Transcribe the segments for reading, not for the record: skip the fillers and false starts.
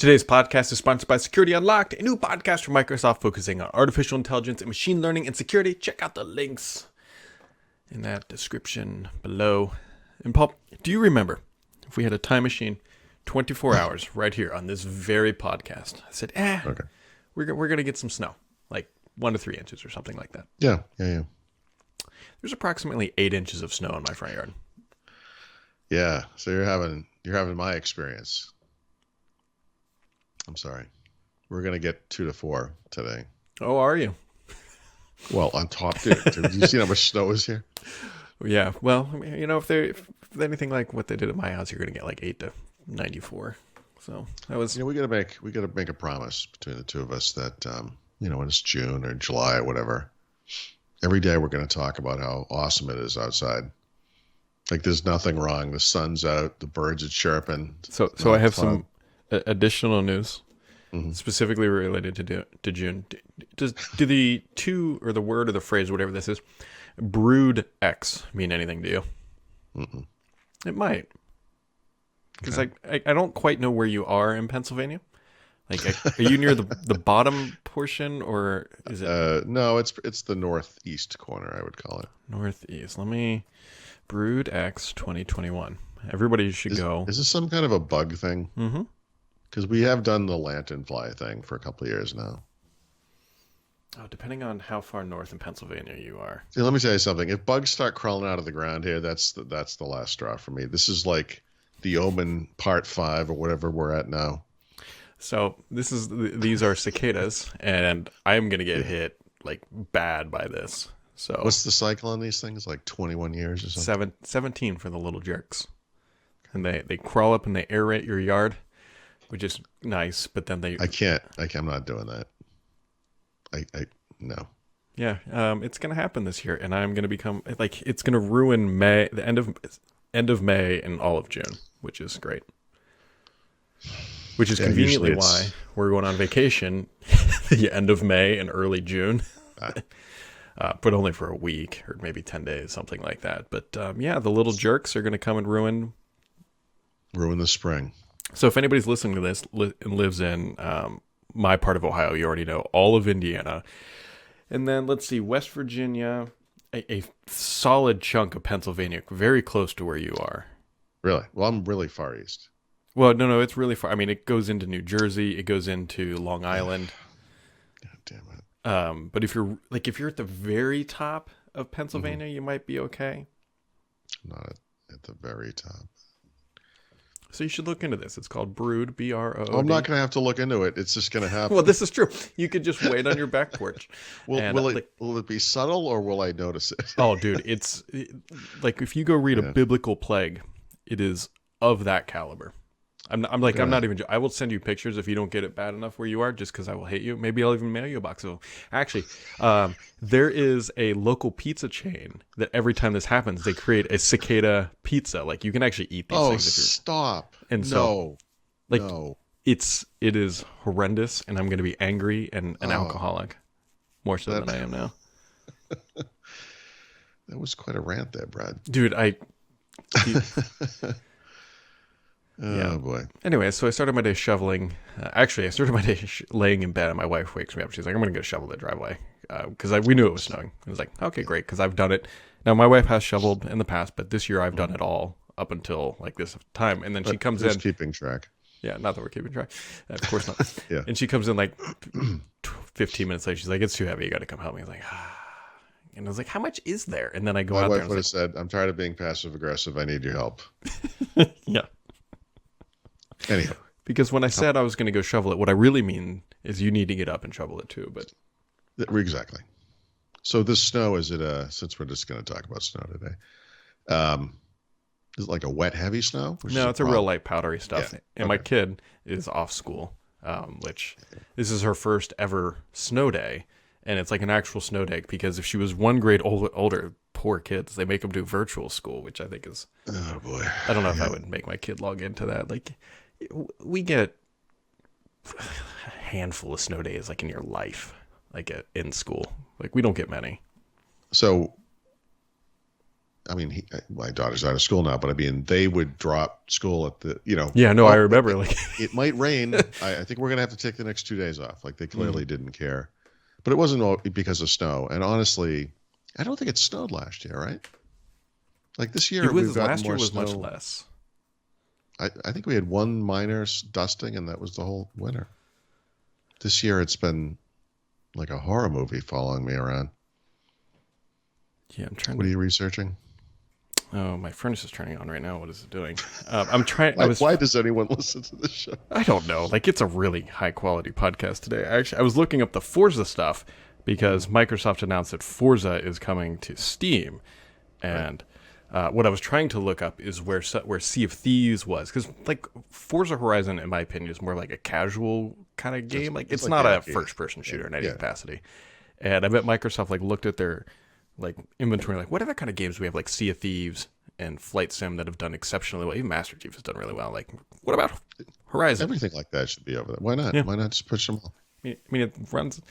Today's podcast is sponsored by Security Unlocked, a new podcast from Microsoft focusing on artificial intelligence and machine learning and security. Check out the links in that description below. And Paul, do you remember if we had a time machine 24 hours right here on this very podcast? I said, okay, we're going to get some snow, like 1 to 3 inches or something like that. Yeah. There's approximately 8 inches of snow in my front yard. Yeah, so you're having my experience. I'm sorry. We're going to get 2 to 4 today. Oh, are you? Well, on top, dude. Have you seen how much snow is here? Yeah. Well, you know, if anything like what they did at my house, you're going to get like 8 to 94. So that was. We got to make a promise between the two of us that when it's June or July or whatever, every day we're going to talk about how awesome it is outside. Like there's nothing wrong. The sun's out. The birds are chirping. So I have some additional news, specifically related to June. Do the two or the word or the phrase, whatever this is, brood X mean anything to you? Mm-mm. It might, because I don't quite know where you are in Pennsylvania. Like, are you near the bottom portion, or is it? No, it's the northeast corner. I would call it Northeast. Let me brood X 2021. Everybody should go. Is this some kind of a bug thing? Mm-hmm. Because we have done the lanternfly thing for a couple of years now. Oh, depending on how far north in Pennsylvania you are. See, let me tell you something. If bugs start crawling out of the ground here, that's the last straw for me. This is like the Omen Part 5 or whatever we're at now. So these are cicadas, and I'm going to get hit like bad by this. So what's the cycle on these things? Like 21 years or something? 17 for the little jerks. And they crawl up and they aerate your yard, which is nice, but then I'm not doing that. No. Yeah, it's going to happen this year, and I'm going to become like it's going to ruin May, the end of May and all of June, which is great. Which is conveniently why we're going on vacation the end of May and early June, but only for a week or maybe 10 days, something like that. But the little jerks are going to come and ruin the spring. So if anybody's listening to this and lives in my part of Ohio, you already know all of Indiana. And then let's see, West Virginia, a solid chunk of Pennsylvania, very close to where you are. Really? Well, I'm really far east. Well, no, it's really far. I mean, it goes into New Jersey. It goes into Long Island. God damn it. But if you're at the very top of Pennsylvania, you might be okay. Not at the very top. So you should look into this. It's called Brood, B-R-O-O-D. I'm not going to have to look into it. It's just going to happen. Well, this is true. You could just wait on your back porch. Will it be subtle or will I notice it? Oh, dude, it's like if you go read a biblical plague, it is of that caliber. I'm not even. I will send you pictures if you don't get it bad enough where you are, just because I will hate you. Maybe I'll even mail you a box. So actually, there is a local pizza chain that every time this happens, they create a cicada pizza. Like you can actually eat these things. Oh, stop! And so, it is horrendous, and I'm going to be angry and an alcoholic more so than I am now. That was quite a rant there, Brad. Dude, Oh, boy. Anyway, so I started my day shoveling. Actually, I started my day laying in bed, and my wife wakes me up. She's like, I'm going to go shovel the driveway. Because we knew it was snowing. I was like, okay, great, because I've done it. Now, my wife has shoveled in the past, but this year I've done it all up until like this time. And then she comes in. Keeping track. Yeah, not that we're keeping track. Of course not. Yeah. And she comes in like 15 minutes later. She's like, it's too heavy. You got to come help me. I was like, And I was like, how much is there? And then I go out there. My wife would have said, I'm tired of being passive aggressive. I need your help. Yeah. Anyhow. Because when I said I was going to go shovel it, what I really mean is you need to get up and shovel it too. But exactly. So this snow, is it since we're just going to talk about snow today, is it like a wet, heavy snow? No, it's a real light, powdery stuff. Yeah. And my kid is off school, which this is her first ever snow day. And it's like an actual snow day because if she was 1 grade older, poor kids, they make them do virtual school, which I think is, oh boy, I don't know if I would make my kid log into that. Like we get a handful of snow days like in your life, like in school. Like we don't get many. So I mean, my daughter's out of school now, but I mean, they would drop school at the, Yeah, no, I remember. Like, it might rain. I think we're going to have to take the next 2 days off. Like, they clearly didn't care. But it wasn't all because of snow. And honestly, I don't think it snowed last year, right? Like this year, we've gotten last year more was snow. much less. I think we had one minor dusting, and that was the whole winter. This year, it's been like a horror movie following me around. Yeah, I'm trying. What are you researching? Oh, my furnace is turning on right now. What is it doing? I'm trying. Why does anyone listen to this show? I don't know. Like, it's a really high quality podcast today. Actually, I was looking up the Forza stuff because Microsoft announced that Forza is coming to Steam, and what I was trying to look up is where Sea of Thieves was, because like Forza Horizon, in my opinion, is more like a casual kind of game. It's not a first person shooter in any capacity. And I bet Microsoft like looked at their like inventory, like what other kind of games do we have, like Sea of Thieves and Flight Sim, that have done exceptionally well. Even Master Chief has done really well. Like, what about Horizon? Everything like that should be over there. Why not? Yeah. Why not just push them all? I mean, it runs.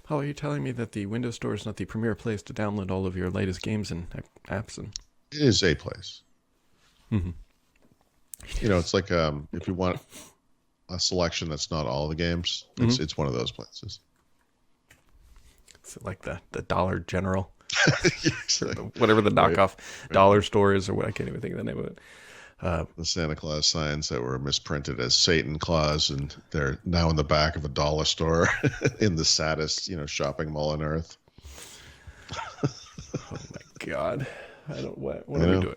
Paul, are you telling me that the Windows Store is not the premier place to download all of your latest games and apps? And it is a place. Mm-hmm. It's like if you want a selection that's not all the games, it's one of those places. Is it like the Dollar General? Whatever the knockoff dollar store is, or what, I can't even think of the name of it. The Santa Claus signs that were misprinted as Satan Claus, and they're now in the back of a dollar store in the saddest, shopping mall on earth. Oh my God! I don't. What are we doing?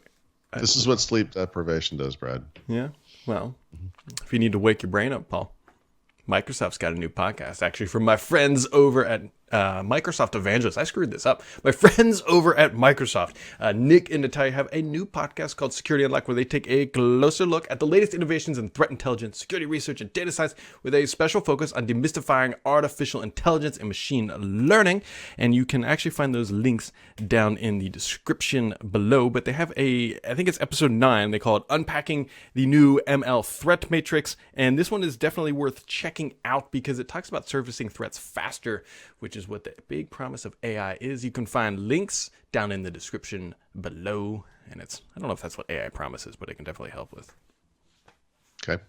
This is what sleep deprivation does, Brad. Yeah. Well, if you need to wake your brain up, Paul, Microsoft's got a new podcast, actually, from my friends over at Microsoft Evangelist. I screwed this up. My friends over at Microsoft, Nick and Natalia, have a new podcast called Security Unlocked, where they take a closer look at the latest innovations in threat intelligence, security research, and data science, with a special focus on demystifying artificial intelligence and machine learning. And you can actually find those links down in the description below. But they have I think it's episode 9. They call it Unpacking the New ML Threat Matrix. And this one is definitely worth checking out because it talks about surfacing threats faster, which is what the big promise of AI is. You can find links down in the description below. And I don't know if that's what AI promises, but it can definitely help with. Okay.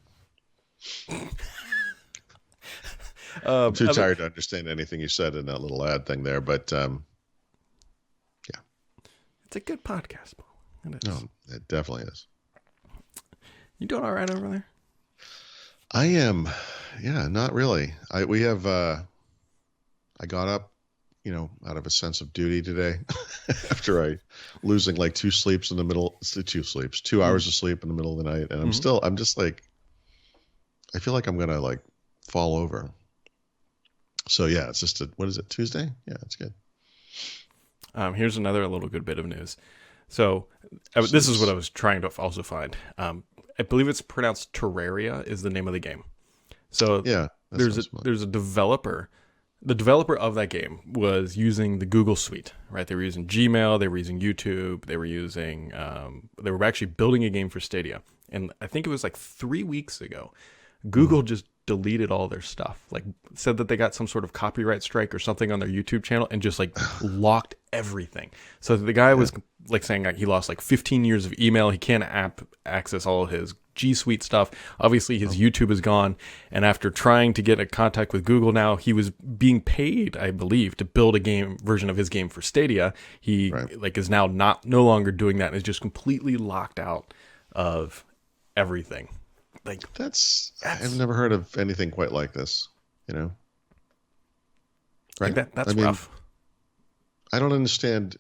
I'm too tired to understand anything you said in that little ad thing there, but yeah. It's a good podcast, Paul. No, it definitely is. You doing all right over there? I am. Yeah, not really. I got up, out of a sense of duty today after losing like 2 hours of sleep in the middle of the night. And I'm just like, I feel like I'm going to like fall over. So yeah, it's just what is it? Tuesday? Yeah, it's good. Here's another little good bit of news. So this is what I was trying to also find. I believe it's pronounced Terraria is the name of the game. So yeah, there's a developer. The developer of that game was using the Google Suite, right? They were using Gmail, they were using YouTube, they were actually building a game for Stadia. And I think it was like 3 weeks ago, Google just deleted all their stuff, like said that they got some sort of copyright strike or something on their YouTube channel and just like locked everything. So the guy was like saying he lost like 15 years of email. He can't access all of his G Suite stuff. Obviously his YouTube is gone. And after trying to get in contact with Google now, he was being paid, I believe, to build a game version of his game for Stadia. He is now no longer doing that and is just completely locked out of everything. Like I've never heard of anything quite like this, Right? Like that's rough. I don't understand.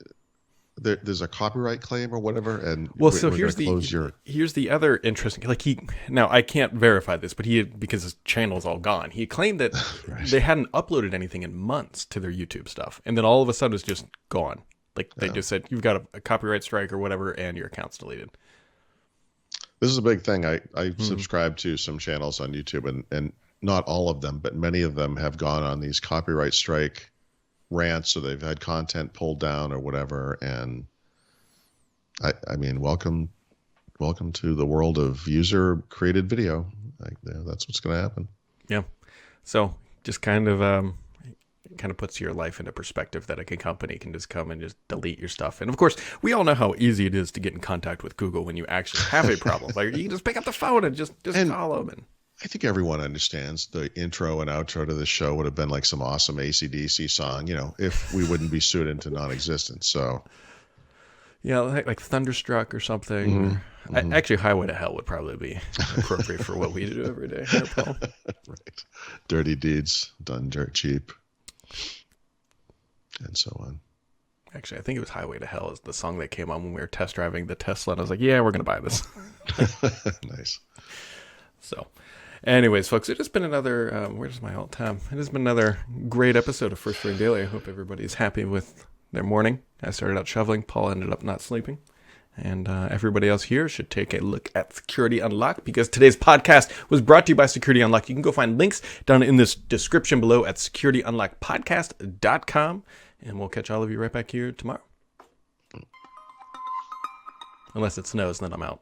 There's a copyright claim or whatever, and here's the other interesting. Like now I can't verify this, but because his channel's all gone. He claimed that they hadn't uploaded anything in months to their YouTube stuff, and then all of a sudden it's just gone. Like they just said you've got a copyright strike or whatever, and your account's deleted. This is a big thing. I subscribe to some channels on YouTube, and not all of them, but many of them have gone on these copyright strike rants, so they've had content pulled down or whatever. And I mean, welcome to the world of user created video. That's what's going to happen. Yeah. So just kind of It kind of puts your life into perspective that a company can just come and just delete your stuff. And of course, we all know how easy it is to get in contact with Google when you actually have a problem. Like you can just pick up the phone and just call them. And I think everyone understands the intro and outro to the show would have been like some awesome AC/DC song, if we wouldn't be sued into non-existence. So, yeah, like Thunderstruck or something. Actually, Highway to Hell would probably be appropriate for what we do every day here, Paul. Right. Dirty deeds done dirt cheap. And so on. Actually, I think it was Highway to Hell is the song that came on when we were test driving the Tesla. And I was like, yeah, we're going to buy this. Nice. So, anyways, folks, it has been another, where's my alt tab? It has been another great episode of First Ring Daily. I hope everybody's happy with their morning. I started out shoveling. Paul ended up not sleeping. And everybody else here should take a look at Security Unlocked, because today's podcast was brought to you by Security Unlocked. You can go find links down in this description below at securityunlockedpodcast.com. And we'll catch all of you right back here tomorrow. Unless it snows, then I'm out.